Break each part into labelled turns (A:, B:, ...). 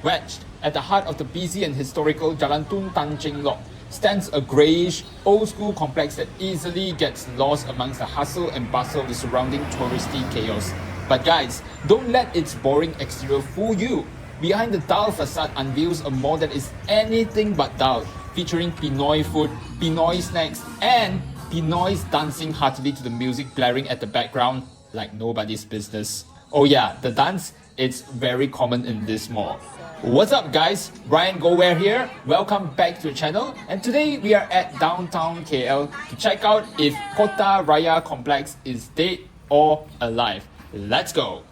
A: Wedged at the heart of the busy and historical Jalan Tun Tan Cheng Lok stands a greyish, old-school complex that easily gets lost amongst the hustle and bustle of the surrounding touristy chaos. But guys, don't let its boring exterior fool you. Behind the dull facade unveils a mall that is anything but dull, featuring Pinoy food, Pinoy snacks, and Pinoys dancing heartily to the music blaring at the background like nobody's business. Oh yeah, the dance, it's very common in this mall. What's up guys, Brian Goware here, welcome back to the channel, and today we are at downtown KL to check out if Kota Raya complex is dead or alive. Let's go!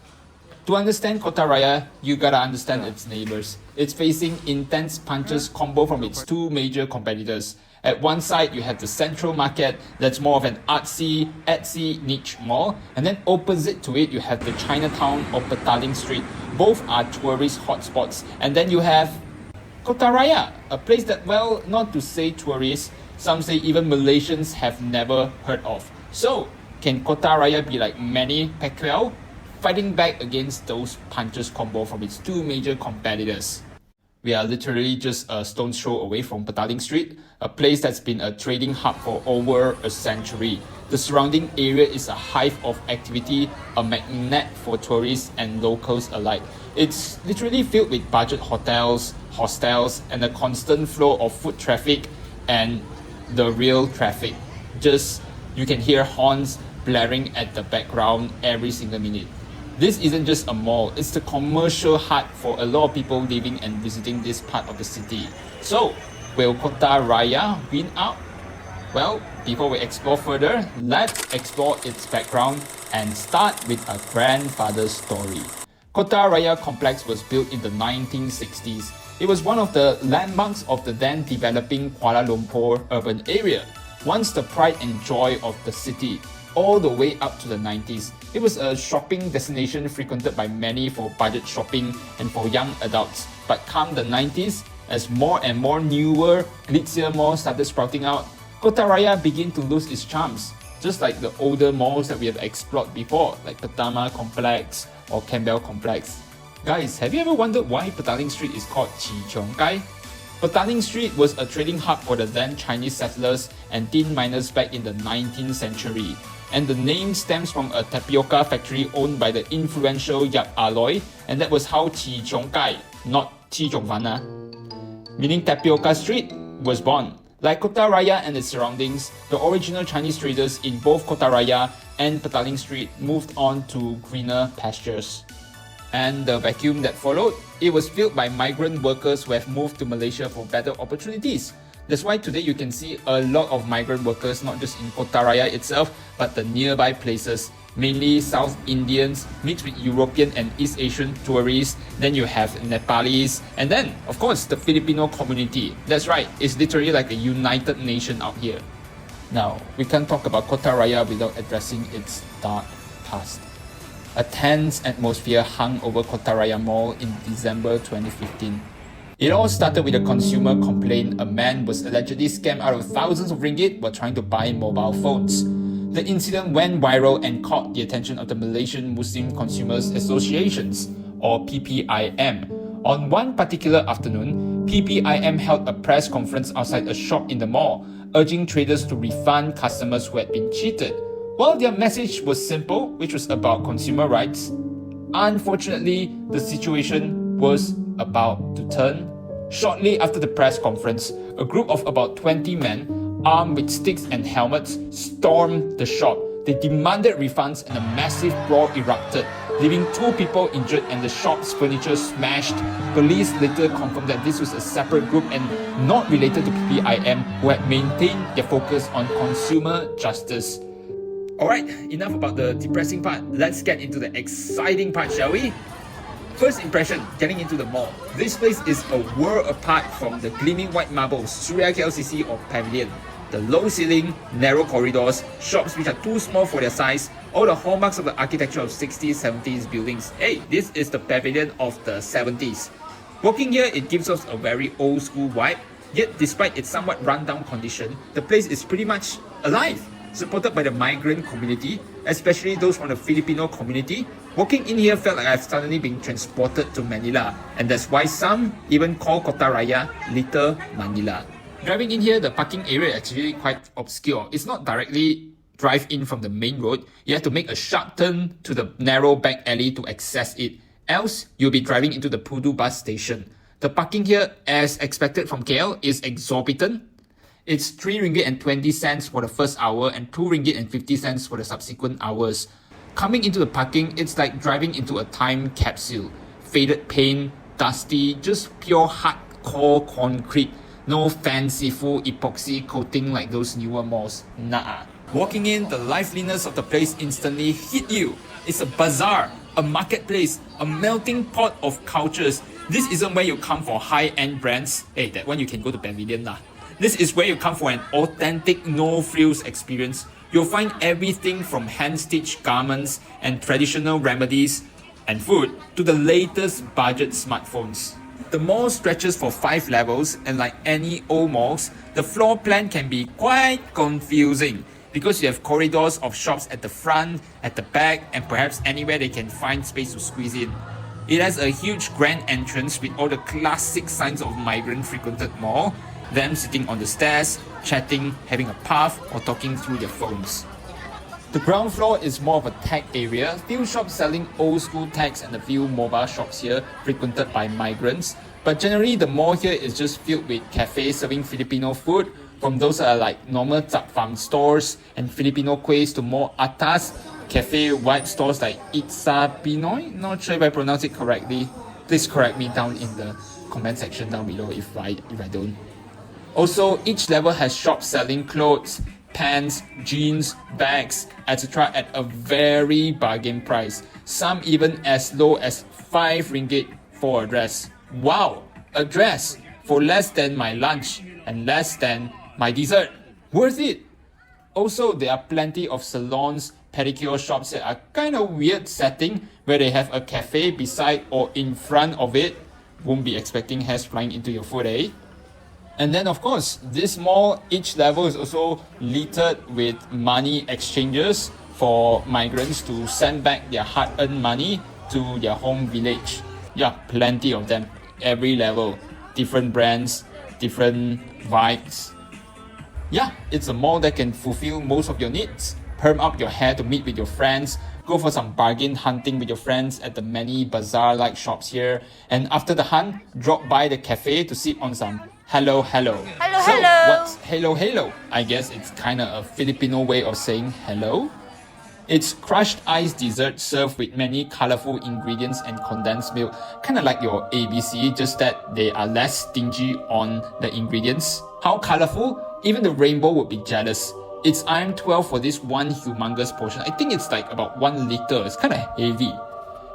A: To understand Kota Raya, you gotta understand its neighbors. It's facing intense punches combo from its two major competitors. At one side, you have the Central Market, that's more of an artsy, niche mall. And then opposite to it, you have the Chinatown or Petaling Street. Both are tourist hotspots. And then you have Kotaraya, a place that, well, not to say tourists, some say even Malaysians have never heard of. So, can Kotaraya be like Manny Pacquiao, fighting back against those punches combo from its two major competitors? We are literally just a stone's throw away from Petaling Street, a place that's been a trading hub for over a century. The surrounding area is a hive of activity, a magnet for tourists and locals alike. It's literally filled with budget hotels, hostels, and a constant flow of foot traffic and the real traffic. Just, you can hear horns blaring at the background every single minute. This isn't just a mall, it's the commercial heart for a lot of people living and visiting this part of the city. So, will Kota Raya win out? Well, before we explore further, let's explore its background and start with a grandfather's story. Kota Raya complex was built in the 1960s. It was one of the landmarks of the then developing Kuala Lumpur urban area, once the pride and joy of the city. All the way up to the 90s. It was a shopping destination frequented by many for budget shopping and for young adults. But come the 90s, as more and more newer, glitzier malls started sprouting out, Kota Raya began to lose its charms, just like the older malls that we have explored before, like Pertama Complex or Campbell Complex. Guys, have you ever wondered why Petaling Street is called Chi Cheong Kai? Petaling Street was a trading hub for the then Chinese settlers and tin miners back in the 19th century. And the name stems from a tapioca factory owned by the influential Yap Aloy, and that was how Chi Cheong Kai, not Chi Cheong Fan, meaning Tapioca Street, was born. Like Kota Raya and its surroundings, the original Chinese traders in both Kota Raya and Petaling Street moved on to greener pastures. And the vacuum that followed, it was filled by migrant workers who have moved to Malaysia for better opportunities. That's why today you can see a lot of migrant workers not just in Kota Raya itself, but the nearby places, mainly South Indians mixed with European and East Asian tourists. Then you have Nepalis, and then of course the Filipino community. That's right, it's literally like a united nation out here. Now, we can't talk about Kota Raya without addressing its dark past. A tense atmosphere hung over Kota Raya Mall in December 2015. It all started with a consumer complaint a man was allegedly scammed out of thousands of ringgit while trying to buy mobile phones. The incident went viral and caught the attention of the Malaysian Muslim Consumers Associations, or PPIM. On one particular afternoon, PPIM held a press conference outside a shop in the mall, urging traders to refund customers who had been cheated. While their message was simple, which was about consumer rights, unfortunately, the situation was about to turn. Shortly after the press conference, a group of about 20 men, armed with sticks and helmets, stormed the shop. They demanded refunds and a massive brawl erupted, leaving 2 people injured and the shop's furniture smashed. Police later confirmed that this was a separate group and not related to PPIM, who had maintained their focus on consumer justice. Alright, enough about the depressing part. Let's get into the exciting part, shall we? First impression, getting into the mall. This place is a world apart from the gleaming white marble Suria KLCC or Pavilion. The low ceiling, narrow corridors, shops which are too small for their size, all the hallmarks of the architecture of 60s, 70s buildings. Hey, this is the Pavilion of the 70s. Walking here, it gives us a very old school vibe, yet despite its somewhat run-down condition, the place is pretty much alive. Supported by the migrant community, especially those from the Filipino community, Walking in here felt like I've suddenly been transported to Manila, and that's why some even call Kota Raya Little Manila. Driving in here, the parking area is actually quite obscure. It's not directly drive in from the main road. You have to make a sharp turn to the narrow back alley to access it. Else, you'll be driving into the Pudu bus station. The parking here, as expected from KL, is exorbitant. It's 3 ringgit and 20 cents for the first hour and 2 ringgit and 50 cents for the subsequent hours. Coming into the parking, it's like driving into a time capsule. Faded paint, dusty, just pure hardcore concrete. No fanciful epoxy coating like those newer malls. Nah. Walking in, the liveliness of the place instantly hit you. It's a bazaar, a marketplace, a melting pot of cultures. This isn't where you come for high-end brands. Hey, that one you can go to Pavilion lah. This is where you come for an authentic, no-frills experience. You'll find everything from hand-stitched garments and traditional remedies and food to the latest budget smartphones. The mall stretches for 5 levels, and like any old malls, the floor plan can be quite confusing because you have corridors of shops at the front, at the back, and perhaps anywhere they can find space to squeeze in. It has a huge grand entrance with all the classic signs of migrant-frequented mall, them sitting on the stairs, chatting, having a puff, or talking through their phones. The ground floor is more of a tech area, few shops selling old school techs and a few mobile shops here frequented by migrants. But generally the mall here is just filled with cafes serving Filipino food, from those that are like normal Zap Farm stores and Filipino kuehs to more atas cafe vibe stores like Itza Pinoy. Not sure if I pronounce it correctly. Please correct me down in the comment section down below if I don't. Also, each level has shops selling clothes, pants, jeans, bags, etc. at a very bargain price. Some even as low as 5 ringgit for a dress. Wow! A dress for less than my lunch and less than my dessert. Worth it! Also, there are plenty of salons, pedicure shops that are kind of weird setting where they have a cafe beside or in front of it. Won't be expecting hairs flying into your food, eh? And then of course, this mall, each level is also littered with money exchanges for migrants to send back their hard-earned money to their home village. Yeah, plenty of them. Every level, different brands, different vibes. Yeah, it's a mall that can fulfill most of your needs. Perm up your hair to meet with your friends, go for some bargain hunting with your friends at the many bazaar-like shops here, and after the hunt, drop by the cafe to sip on some hello.
B: Hello,
A: So,
B: hello.
A: what's hello? I guess it's kinda a Filipino way of saying hello. It's crushed ice dessert served with many colorful ingredients and condensed milk, kinda like your ABC, just that they are less stingy on the ingredients. How colorful? Even the rainbow would be jealous. It's IM12 for this one humongous portion. I think it's like about 1 liter. It's kinda heavy.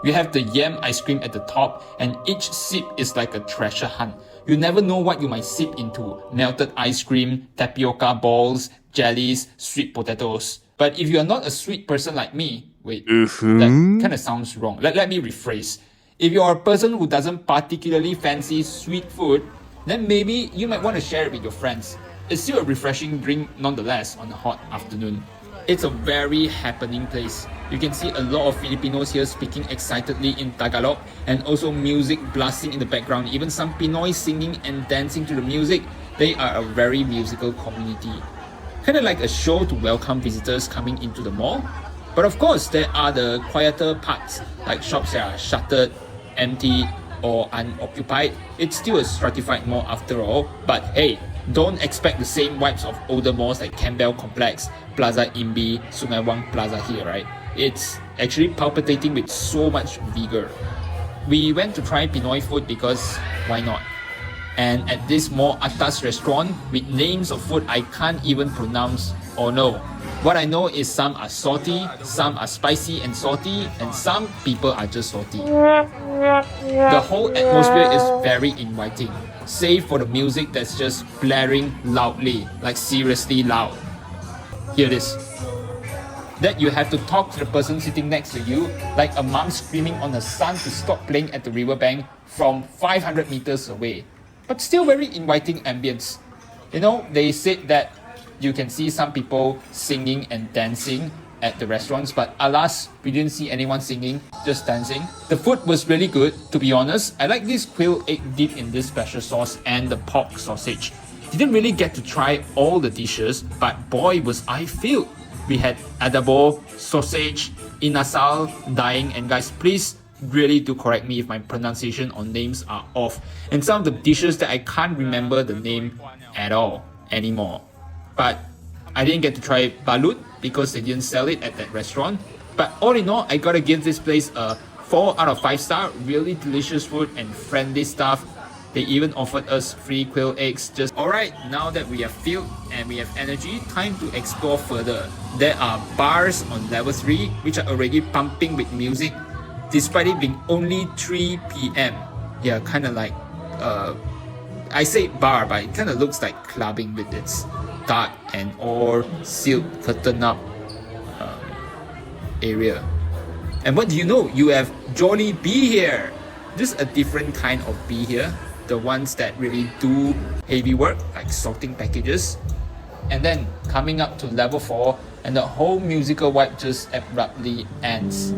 A: You have the yam ice cream at the top, and each sip is like a treasure hunt. You never know what you might sip into. Melted ice cream, tapioca balls, jellies, sweet potatoes. But if you are not a sweet person like me, wait, that kind of sounds wrong. Let me rephrase. If you are a person who doesn't particularly fancy sweet food, then maybe you might want to share it with your friends. It's still a refreshing drink nonetheless on a hot afternoon. It's a very happening place. You can see a lot of Filipinos here speaking excitedly in Tagalog, and also music blasting in the background. Even some Pinoy singing and dancing to the music. They are a very musical community. Kind of like a show to welcome visitors coming into the mall. But of course, there are the quieter parts, like shops that are shuttered, empty, or unoccupied. It's still a stratified mall after all, but hey, don't expect the same vibes of older malls like Campbell Complex, Plaza Imbi, Sungai Wang Plaza here, right? It's actually palpitating with so much vigor. We went to try Pinoy food because why not? And at this more atas restaurant with names of food I can't even pronounce or know. What I know is some are salty, some are spicy and salty, and some people are just salty. The whole atmosphere is very inviting, save for the music that's just blaring loudly, like seriously loud. Hear this. That you have to talk to the person sitting next to you, like a mom screaming on her son to stop playing at the riverbank from 500 meters away. But still very inviting ambience. You know, they said that you can see some people singing and dancing at the restaurants, but alas, we didn't see anyone singing, just dancing. The food was really good, to be honest. I like this quail egg dip in this special sauce and the pork sausage. Didn't really get to try all the dishes, but boy was I filled. We had adobo, sausage, inasal, dying, and guys, please really do correct me if my pronunciation or names are off. And some of the dishes that I can't remember the name at all anymore. But I didn't get to try balut because they didn't sell it at that restaurant. But all in all, I gotta give this place a 4 out of 5 star. Really delicious food and friendly staff. They even offered us free quail eggs. Alright, now that we are filled and we have energy, time to explore further. There are bars on level 3 which are already pumping with music despite it being only 3 p.m. Yeah, kinda like, I say bar, but it kinda looks like clubbing with its dark and all sealed curtain up area. And what do you know? You have Jolly Bee here. This is a different kind of bee here. The ones that really do heavy work, like sorting packages. And then coming up to level 4, and the whole musical vibe just abruptly ends.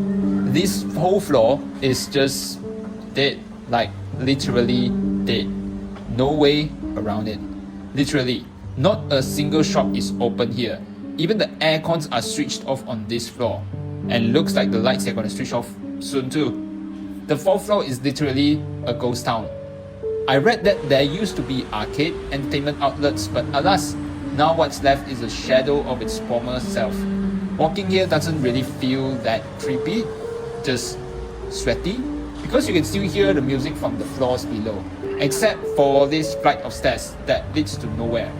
A: This whole floor is just dead, like literally dead. No way around it. Literally, not a single shop is open here. Even the air cons are switched off on this floor. And looks like the lights are gonna switch off soon too. The 4th floor is literally a ghost town. I read that there used to be arcade entertainment outlets, but alas, now what's left is a shadow of its former self. Walking here doesn't really feel that creepy, just sweaty, because you can still hear the music from the floors below, except for this flight of stairs that leads to nowhere.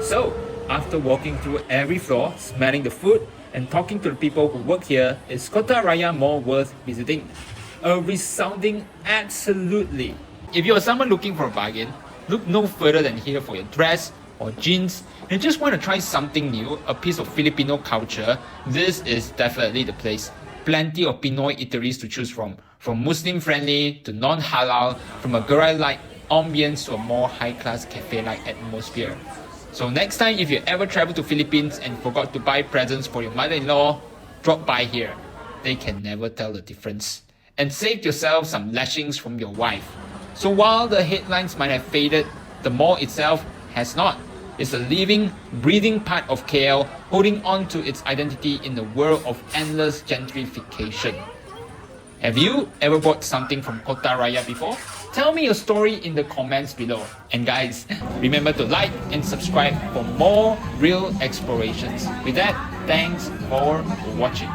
A: So, after walking through every floor, smelling the food, and talking to the people who work here, is Kota Raya more worth visiting? A resounding absolutely. If you're someone looking for a bargain, look no further than here for your dress or jeans, and just want to try something new, a piece of Filipino culture, this is definitely the place. Plenty of Pinoy eateries to choose from Muslim friendly to non-halal, from a gerai-like ambience to a more high-class cafe-like atmosphere. So next time if you ever travel to Philippines and forgot to buy presents for your mother-in-law, drop by here. They can never tell the difference. And save yourself some lashings from your wife. So while the headlines might have faded, the mall itself has not. It's a living, breathing part of KL, holding on to its identity in the world of endless gentrification. Have you ever bought something from Kota Raya before? Tell me your story in the comments below. And guys, remember to like and subscribe for more real explorations. With that, thanks for watching.